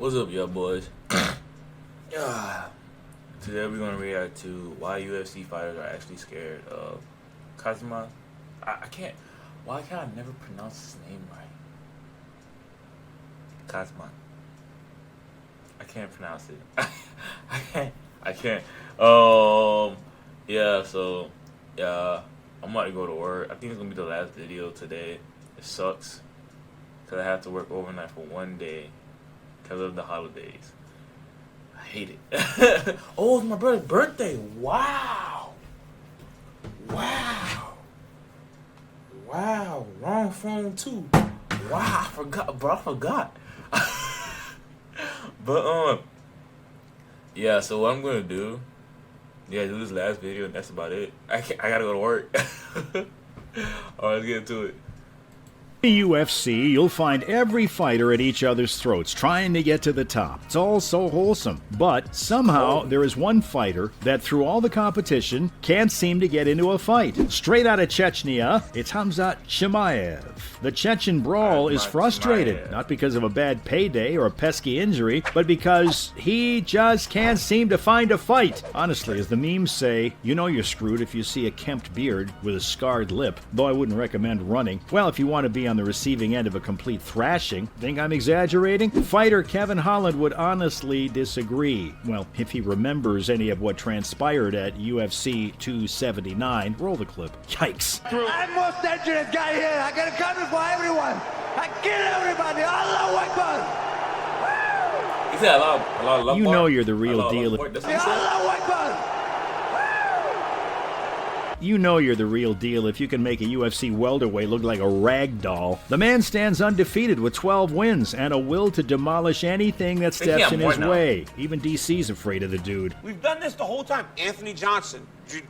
What's up, y'all boys? Today we're gonna react to why UFC fighters are actually scared of Khamzat. Why can't I never pronounce his name right? Khamzat. I can't pronounce it. I can't. Yeah, so I'm about to go to work. I think it's gonna be the last video today. It sucks because I have to work overnight for one day because of the holidays. I hate it. Oh, it's my brother's birthday. Wow. Wrong phone too. Wow, I forgot, bro. I forgot. But yeah. So what I'm gonna do? Yeah, do this last video, and that's about it. I gotta go to work. All right, let's get into it. In the UFC, you'll find every fighter at each other's throats trying to get to the top. It's all so wholesome. But somehow there is one fighter that through all the competition can't seem to get into a fight. Straight out of Chechnya, it's Khamzat Chimaev. The Chechen brawl is frustrated, not because of a bad payday or a pesky injury, but because he just can't seem to find a fight. Honestly, as the memes say, you know you're screwed if you see a kempt beard with a scarred lip, though I wouldn't recommend running. Well, if you want to be on the receiving end of a complete thrashing. Think I'm exaggerating? Fighter Kevin Holland would honestly disagree. Well, if he remembers any of what transpired at UFC 279. Roll the clip. Yikes. I'm the most dangerous guy here. I got a gun for everyone. I kill everybody. Allahu Akbar. He said Allah. You know you're the real deal. Allahu Akbar. You know you're the real deal if you can make a UFC welterweight look like a rag doll. The man stands undefeated with 12 wins and a will to demolish anything that steps in his way. Even DC's afraid of the dude. We've done this the whole time. Anthony Johnson,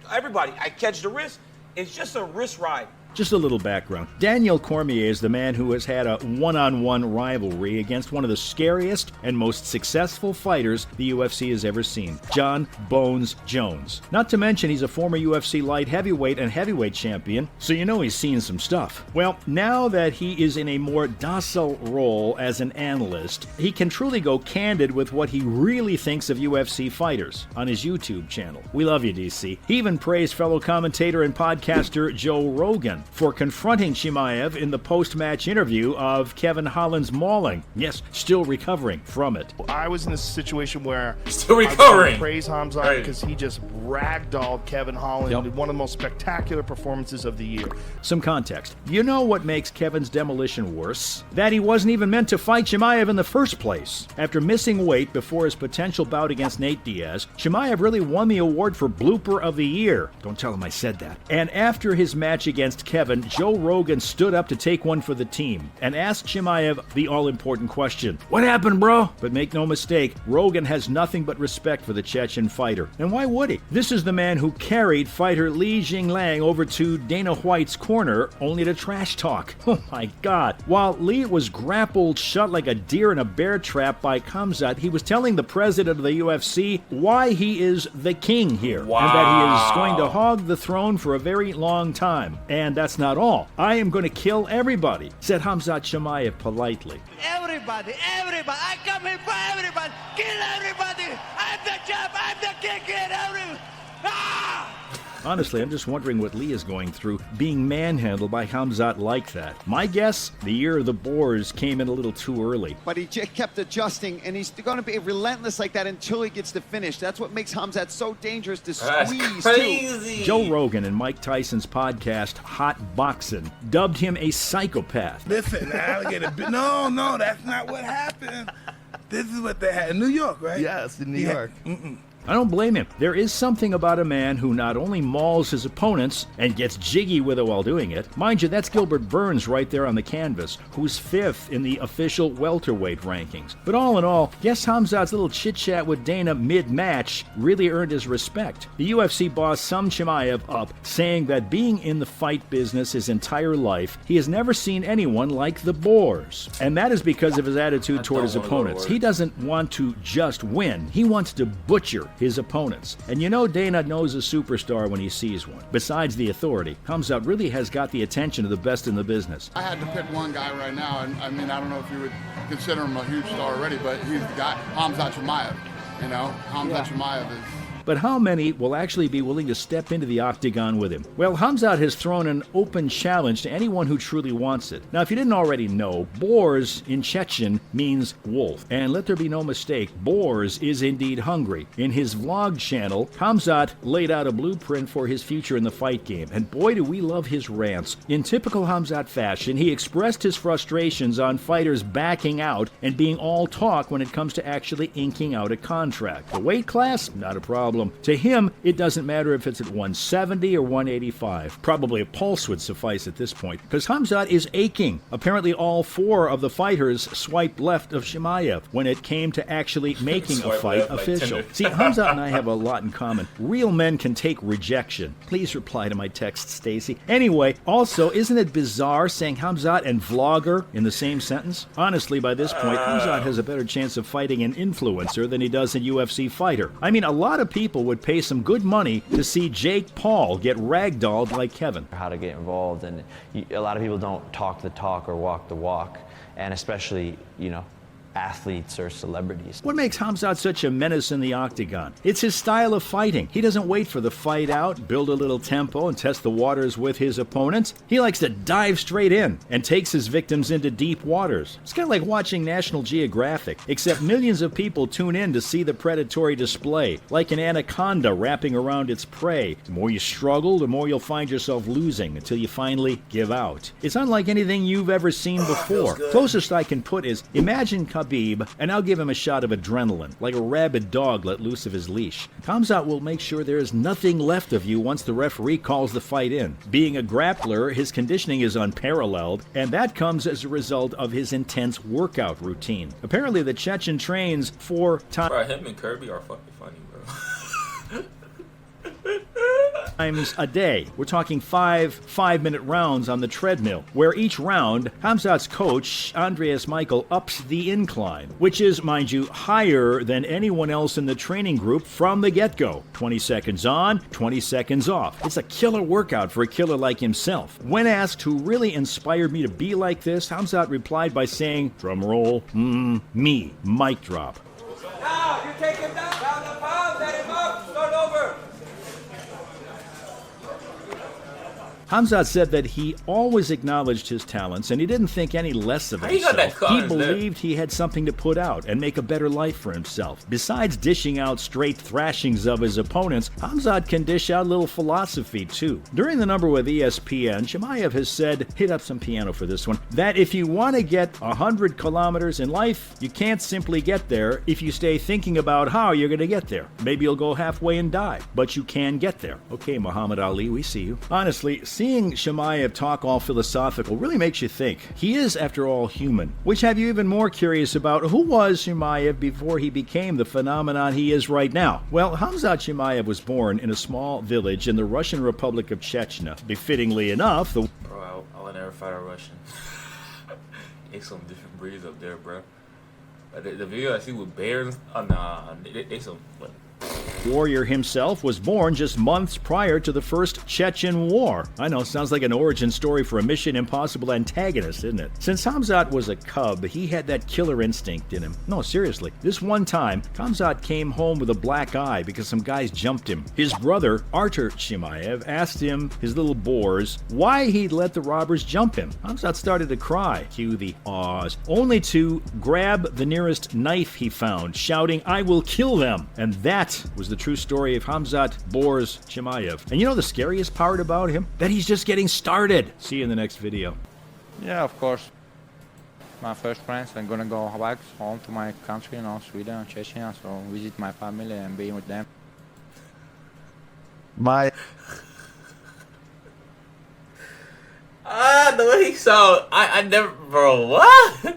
everybody. I catch the wrist. It's just a wrist ride. Just a little background. Daniel Cormier is the man who has had a one-on-one rivalry against one of the scariest and most successful fighters the UFC has ever seen, John Bones Jones. Not to mention he's a former UFC light heavyweight and heavyweight champion, so you know he's seen some stuff. Well, now that he is in a more docile role as an analyst, he can truly go candid with what he really thinks of UFC fighters on his YouTube channel. We love you, DC. He even praised fellow commentator and podcaster Joe Rogan for confronting Chimaev in the post-match interview of Kevin Holland's mauling. Yes, still recovering from it. I was in a situation where still recovering. I praise Khamzat because he just ragdolled Kevin Holland in one of the most spectacular performances of the year. Some context. You know what makes Kevin's demolition worse? That he wasn't even meant to fight Chimaev in the first place. After missing weight before his potential bout against Nate Diaz, Chimaev really won the award for Blooper of the Year. Don't tell him I said that. And after his match against Kevin, Joe Rogan stood up to take one for the team and asked Chimaev the all-important question, "What happened, bro?" But make no mistake, Rogan has nothing but respect for the Chechen fighter. And why would he? This is the man who carried fighter Li Jingliang over to Dana White's corner only to trash talk. Oh my God. While Li was grappled shut like a deer in a bear trap by Khamzat, he was telling the president of the UFC why he is the king here. Wow. And that he is going to hog the throne for a very long time. And that's not all. I am going to kill everybody, said Khamzat Chimaev politely. Everybody. I come here for everybody. Kill everybody. I'm the champ. I'm the king. Kill everybody. Ah! Honestly, I'm just wondering what Lee is going through being manhandled by Khamzat like that. My guess, the year of the Boars came in a little too early. But he kept adjusting, and he's going to be relentless like that until he gets to finish. That's what makes Khamzat so dangerous to squeeze, crazy. Joe Rogan and Mike Tyson's podcast, Hot Boxin', dubbed him a psychopath. Listen, alligator. No, that's not what happened. This is what they had in New York, right? Yes, in New York. I don't blame him. There is something about a man who not only mauls his opponents and gets jiggy with it while doing it. Mind you, that's Gilbert Burns right there on the canvas, who's 5th in the official welterweight rankings. But all in all, guess Khamzat's little chit-chat with Dana mid-match really earned his respect. The UFC boss summed Chimaev up, saying that being in the fight business his entire life, he has never seen anyone like the Boars. And that is because of his attitude toward his opponents. He doesn't want to just win. He wants to butcher his opponents. And you know Dana knows a superstar when he sees one. Besides the authority, Khamzat really has got the attention of the best in the business. I had to pick one guy right now, and I mean, I don't know if you would consider him a huge star already, but he's the guy, Khamzat Chimaev. You know, Khamzat Chimaev is... But how many will actually be willing to step into the octagon with him? Well, Khamzat has thrown an open challenge to anyone who truly wants it. Now, if you didn't already know, Boers in Chechen means wolf. And let there be no mistake, Boers is indeed hungry. In his vlog channel, Khamzat laid out a blueprint for his future in the fight game. And boy, do we love his rants. In typical Khamzat fashion, he expressed his frustrations on fighters backing out and being all talk when it comes to actually inking out a contract. The weight class? Not a problem. To him, it doesn't matter if it's at 170 or 185. Probably a pulse would suffice at this point, because Khamzat is aching. Apparently all 4 of the fighters swiped left of Chimaev when it came to actually making a fight official. See, Khamzat and I have a lot in common. Real men can take rejection. Please reply to my text, Stacy. Anyway, also, isn't it bizarre saying Khamzat and vlogger in the same sentence? Honestly, by this point, Khamzat has a better chance of fighting an influencer than he does a UFC fighter. I mean, a lot of people would pay some good money to see Jake Paul get ragdolled like Kevin. How to get involved, and a lot of people don't talk the talk or walk the walk, and especially, you know, athletes or celebrities. What makes Khamzat such a menace in the octagon? It's his style of fighting. He doesn't wait for the fight out, build a little tempo, and test the waters with his opponents. He likes to dive straight in and takes his victims into deep waters. It's kind of like watching National Geographic, except millions of people tune in to see the predatory display, like an anaconda wrapping around its prey. The more you struggle, the more you'll find yourself losing until you finally give out. It's unlike anything you've ever seen before. Closest I can put is, imagine Khabib, and I'll give him a shot of adrenaline, like a rabid dog let loose of his leash. Khamzat will make sure there is nothing left of you once the referee calls the fight in. Being a grappler, his conditioning is unparalleled, and that comes as a result of his intense workout routine. Apparently, the Chechen trains 4 times. Bro, him and Kirby are fucking funny, bro. Times a day. We're talking 5-minute rounds on the treadmill, where each round, Khamzat's coach, Andreas Michael, ups the incline, which is, mind you, higher than anyone else in the training group from the get-go. 20 seconds on, 20 seconds off. It's a killer workout for a killer like himself. When asked who really inspired me to be like this, Khamzat replied by saying, drum roll, me, mic drop. Now, you take him down the pound, let him up, start over. Khamzat said that he always acknowledged his talents and he didn't think any less of himself. He believed he had something to put out and make a better life for himself. Besides dishing out straight thrashings of his opponents, Khamzat can dish out a little philosophy too. During the number with ESPN, Chimaev has said, hit up some piano for this one, that if you want to get 100 kilometers in life, you can't simply get there if you stay thinking about how you're going to get there. Maybe you'll go halfway and die, but you can get there. Okay, Muhammad Ali, we see you. Honestly, seeing Chimaev talk all philosophical really makes you think. He is, after all, human. Which have you even more curious about who was Chimaev before he became the phenomenon he is right now? Well, Khamzat Chimaev was born in a small village in the Russian Republic of Chechnya. Befittingly enough, the... Bro, I will never fight a Russian. They some different breeds up there, bro. The video I see with bears, nah, they some... What? warrior himself was born just months prior to the first Chechen War. I know, sounds like an origin story for a Mission Impossible antagonist, isn't it? Since Khamzat was a cub, he had that killer instinct in him. No, seriously. This one time, Khamzat came home with a black eye because some guys jumped him. His brother, Artur Chimaev, asked him, his little boars, why he'd let the robbers jump him. Khamzat started to cry, cue the awes, only to grab the nearest knife he found, shouting, I will kill them. And that was the true story of Khamzat Boers Chimaev. And you know the scariest part about him? That he's just getting started. See you in the next video. Yeah, of course. My first friends, I'm gonna go back home to my country, Sweden, Chechnya, so visit my family and be with them. The way he sound, I never, bro, what?